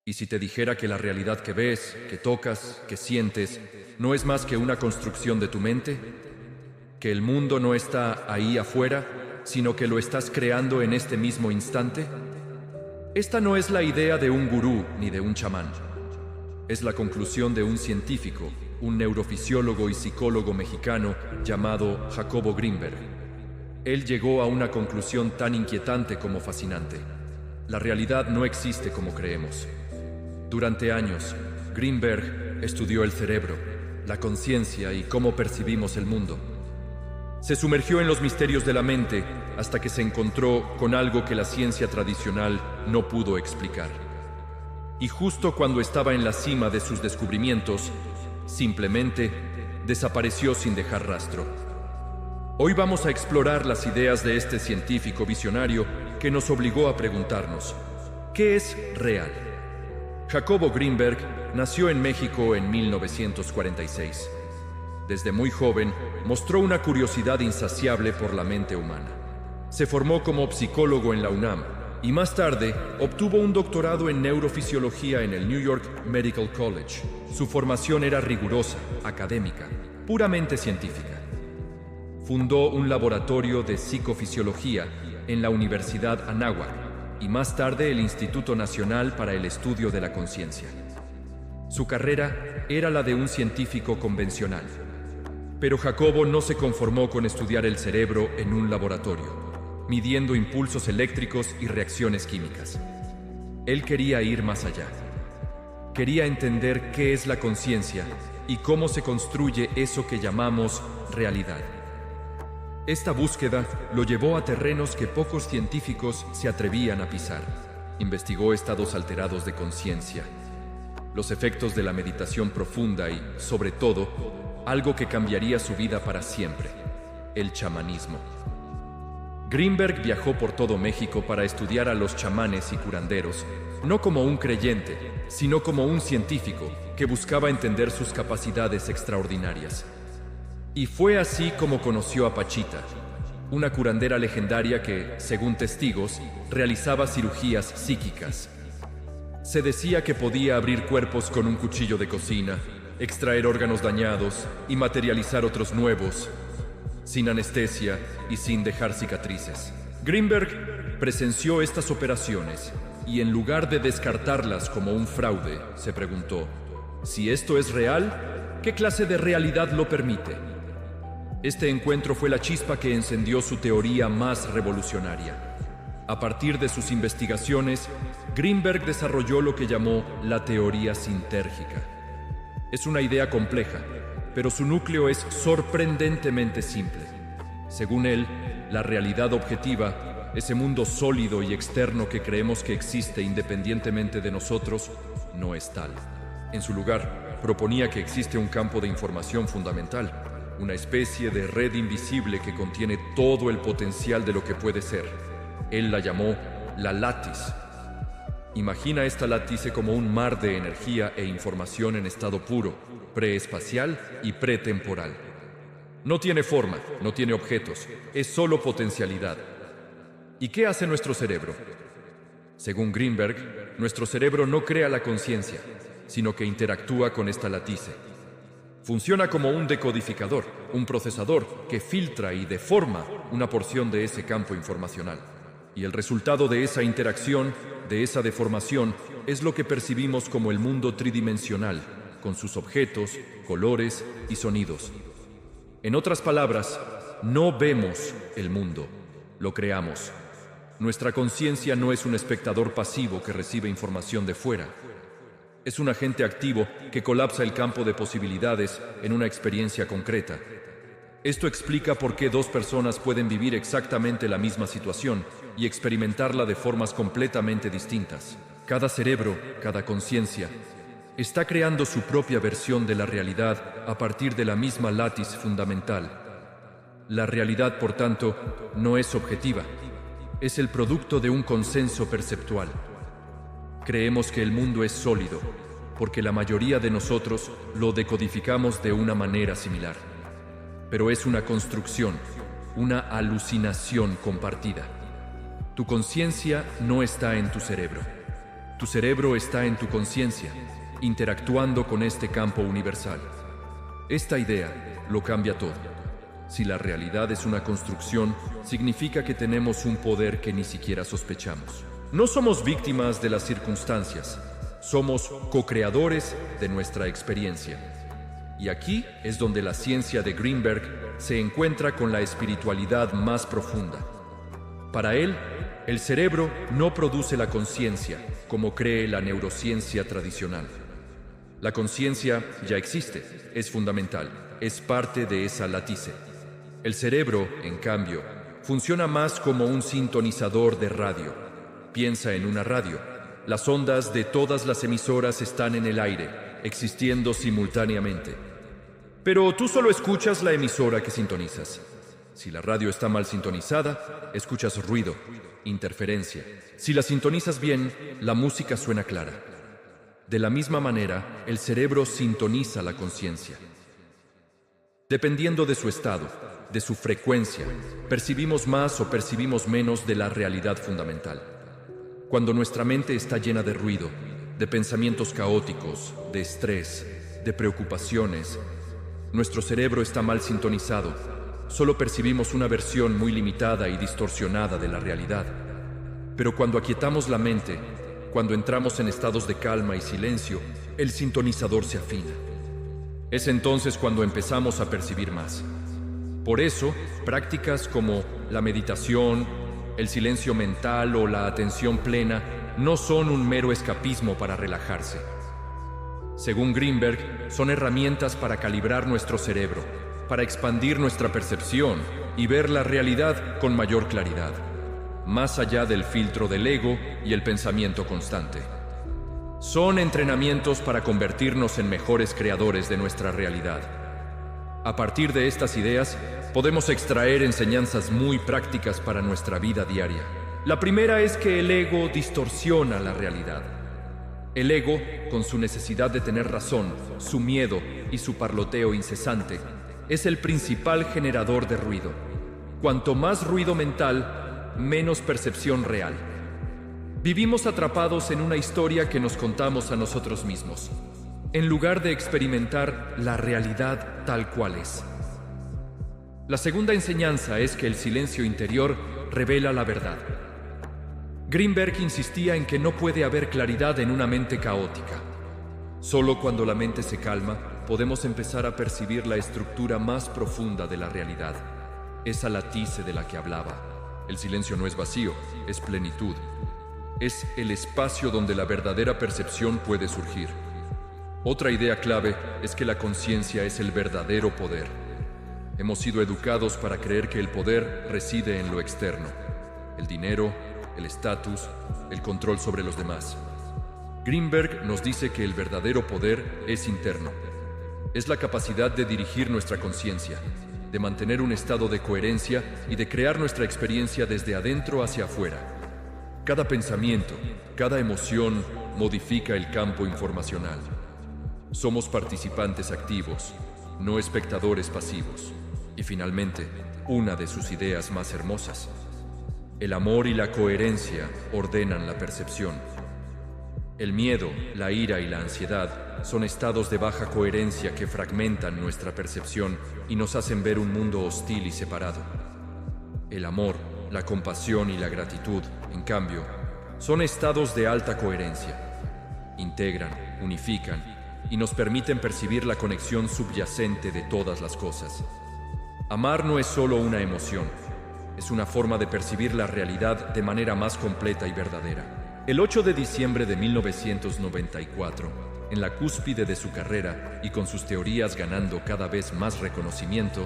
¿Y si te dijera que la realidad que ves, que tocas, que sientes, no es más que una construcción de tu mente? ¿Que el mundo no está ahí afuera, sino que lo estás creando en este mismo instante? Esta no es la idea de un gurú ni de un chamán. Es la conclusión de un científico, un neurofisiólogo y psicólogo mexicano llamado Jacobo Grinberg. Él llegó a una conclusión tan inquietante como fascinante. La realidad no existe como creemos. Durante años, Grinberg estudió el cerebro, la conciencia y cómo percibimos el mundo. Se sumergió en los misterios de la mente hasta que se encontró con algo que la ciencia tradicional no pudo explicar. Y justo cuando estaba en la cima de sus descubrimientos, simplemente desapareció sin dejar rastro. Hoy vamos a explorar las ideas de este científico visionario que nos obligó a preguntarnos, ¿qué es real? Jacobo Grinberg nació en México en 1946. Desde muy joven, mostró una curiosidad insaciable por la mente humana. Se formó como psicólogo en la UNAM y más tarde obtuvo un doctorado en neurofisiología en el New York Medical College. Su formación era rigurosa, académica, puramente científica. Fundó un laboratorio de psicofisiología en la Universidad Anáhuac y más tarde el Instituto Nacional para el Estudio de la Conciencia. Su carrera era la de un científico convencional. Pero Jacobo no se conformó con estudiar el cerebro en un laboratorio, midiendo impulsos eléctricos y reacciones químicas. Él quería ir más allá. Quería entender qué es la conciencia y cómo se construye eso que llamamos realidad. Esta búsqueda lo llevó a terrenos que pocos científicos se atrevían a pisar. Investigó estados alterados de conciencia, los efectos de la meditación profunda y, sobre todo, algo que cambiaría su vida para siempre, el chamanismo. Grinberg viajó por todo México para estudiar a los chamanes y curanderos, no como un creyente, sino como un científico que buscaba entender sus capacidades extraordinarias. Y fue así como conoció a Pachita, una curandera legendaria que, según testigos, realizaba cirugías psíquicas. Se decía que podía abrir cuerpos con un cuchillo de cocina, extraer órganos dañados y materializar otros nuevos, sin anestesia y sin dejar cicatrices. Grinberg presenció estas operaciones y en lugar de descartarlas como un fraude, se preguntó, si esto es real, ¿qué clase de realidad lo permite? Este encuentro fue la chispa que encendió su teoría más revolucionaria. A partir de sus investigaciones, Grinberg desarrolló lo que llamó la teoría sintérgica. Es una idea compleja, pero su núcleo es sorprendentemente simple. Según él, la realidad objetiva, ese mundo sólido y externo que creemos que existe independientemente de nosotros, no es tal. En su lugar, proponía que existe un campo de información fundamental, una especie de red invisible que contiene todo el potencial de lo que puede ser. Él la llamó la látiz. Imagina esta látice como un mar de energía e información en estado puro, preespacial y pretemporal. No tiene forma, no tiene objetos, es solo potencialidad. ¿Y qué hace nuestro cerebro? Según Grinberg, nuestro cerebro no crea la conciencia, sino que interactúa con esta látice. Funciona como un decodificador, un procesador que filtra y deforma una porción de ese campo informacional. Y el resultado de esa interacción, de esa deformación, es lo que percibimos como el mundo tridimensional, con sus objetos, colores y sonidos. En otras palabras, no vemos el mundo, lo creamos. Nuestra conciencia no es un espectador pasivo que recibe información de fuera. Es un agente activo que colapsa el campo de posibilidades en una experiencia concreta. Esto explica por qué dos personas pueden vivir exactamente la misma situación y experimentarla de formas completamente distintas. Cada cerebro, cada conciencia, está creando su propia versión de la realidad a partir de la misma látiz fundamental. La realidad, por tanto, no es objetiva. Es el producto de un consenso perceptual. Creemos que el mundo es sólido, porque la mayoría de nosotros lo decodificamos de una manera similar. Pero es una construcción, una alucinación compartida. Tu conciencia no está en tu cerebro. Tu cerebro está en tu conciencia, interactuando con este campo universal. Esta idea lo cambia todo. Si la realidad es una construcción, significa que tenemos un poder que ni siquiera sospechamos. No somos víctimas de las circunstancias, somos co-creadores de nuestra experiencia. Y aquí es donde la ciencia de Greenberg se encuentra con la espiritualidad más profunda. Para él, el cerebro no produce la conciencia, como cree la neurociencia tradicional. La conciencia ya existe, es fundamental, es parte de esa látice. El cerebro, en cambio, funciona más como un sintonizador de radio. Piensa en una radio. Las ondas de todas las emisoras están en el aire, existiendo simultáneamente. Pero tú solo escuchas la emisora que sintonizas. Si la radio está mal sintonizada, escuchas ruido, interferencia. Si la sintonizas bien, la música suena clara. De la misma manera, el cerebro sintoniza la conciencia. Dependiendo de su estado, de su frecuencia, percibimos más o percibimos menos de la realidad fundamental. Cuando nuestra mente está llena de ruido, de pensamientos caóticos, de estrés, de preocupaciones, nuestro cerebro está mal sintonizado. Solo percibimos una versión muy limitada y distorsionada de la realidad. Pero cuando aquietamos la mente, cuando entramos en estados de calma y silencio, el sintonizador se afina. Es entonces cuando empezamos a percibir más. Por eso, prácticas como la meditación, el silencio mental o la atención plena no son un mero escapismo para relajarse. Según Greenberg, son herramientas para calibrar nuestro cerebro, para expandir nuestra percepción y ver la realidad con mayor claridad, más allá del filtro del ego y el pensamiento constante. Son entrenamientos para convertirnos en mejores creadores de nuestra realidad. A partir de estas ideas, podemos extraer enseñanzas muy prácticas para nuestra vida diaria. La primera es que el ego distorsiona la realidad. El ego, con su necesidad de tener razón, su miedo y su parloteo incesante, es el principal generador de ruido. Cuanto más ruido mental, menos percepción real. Vivimos atrapados en una historia que nos contamos a nosotros mismos, en lugar de experimentar la realidad tal cual es. La segunda enseñanza es que el silencio interior revela la verdad. Greenberg insistía en que no puede haber claridad en una mente caótica. Solo cuando la mente se calma, podemos empezar a percibir la estructura más profunda de la realidad, esa látice de la que hablaba. El silencio no es vacío, es plenitud. Es el espacio donde la verdadera percepción puede surgir. Otra idea clave es que la conciencia es el verdadero poder. Hemos sido educados para creer que el poder reside en lo externo: el dinero, el estatus, el control sobre los demás. Greenberg nos dice que el verdadero poder es interno. Es la capacidad de dirigir nuestra conciencia, de mantener un estado de coherencia y de crear nuestra experiencia desde adentro hacia afuera. Cada pensamiento, cada emoción modifica el campo informacional. Somos participantes activos, no espectadores pasivos. Y finalmente, una de sus ideas más hermosas: el amor y la coherencia ordenan la percepción. El miedo, la ira y la ansiedad son estados de baja coherencia que fragmentan nuestra percepción y nos hacen ver un mundo hostil y separado. El amor, la compasión y la gratitud, en cambio, son estados de alta coherencia. Integran, unifican y nos permiten percibir la conexión subyacente de todas las cosas. Amar no es solo una emoción, es una forma de percibir la realidad de manera más completa y verdadera. El 8 de diciembre de 1994, en la cúspide de su carrera y con sus teorías ganando cada vez más reconocimiento,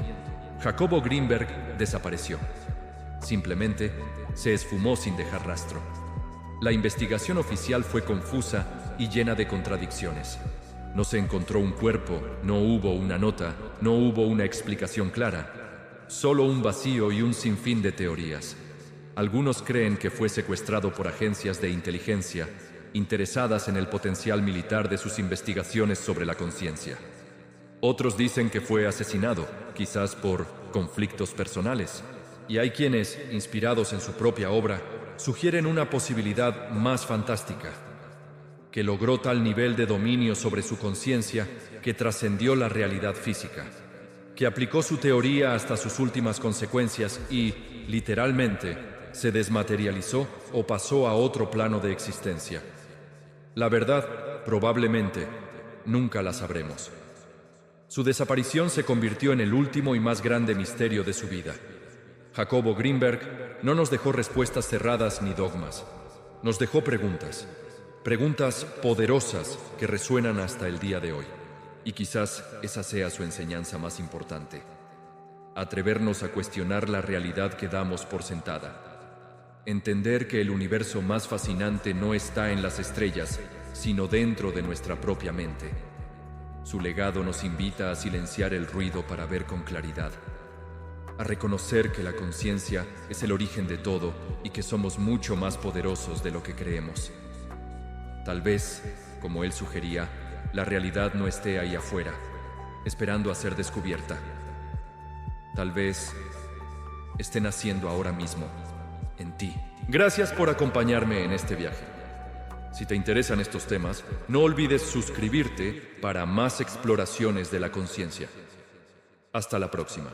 Jacobo Greenberg desapareció. Simplemente se esfumó sin dejar rastro. La investigación oficial fue confusa y llena de contradicciones. No se encontró un cuerpo, no hubo una nota, no hubo una explicación clara, solo un vacío y un sinfín de teorías. Algunos creen que fue secuestrado por agencias de inteligencia interesadas en el potencial militar de sus investigaciones sobre la conciencia. Otros dicen que fue asesinado, quizás por conflictos personales. Y hay quienes, inspirados en su propia obra, sugieren una posibilidad más fantástica: que logró tal nivel de dominio sobre su conciencia que trascendió la realidad física, que aplicó su teoría hasta sus últimas consecuencias y, literalmente, se desmaterializó o pasó a otro plano de existencia. La verdad, probablemente, nunca la sabremos. Su desaparición se convirtió en el último y más grande misterio de su vida. Jacobo Greenberg no nos dejó respuestas cerradas ni dogmas. Nos dejó preguntas. Preguntas poderosas que resuenan hasta el día de hoy. Y quizás esa sea su enseñanza más importante. Atrevernos a cuestionar la realidad que damos por sentada. Entender que el universo más fascinante no está en las estrellas, sino dentro de nuestra propia mente. Su legado nos invita a silenciar el ruido para ver con claridad, a reconocer que la conciencia es el origen de todo y que somos mucho más poderosos de lo que creemos. Tal vez, como él sugería, la realidad no esté ahí afuera, esperando a ser descubierta. Tal vez esté naciendo ahora mismo, en ti. Gracias por acompañarme en este viaje. Si te interesan estos temas, no olvides suscribirte para más exploraciones de la conciencia. Hasta la próxima.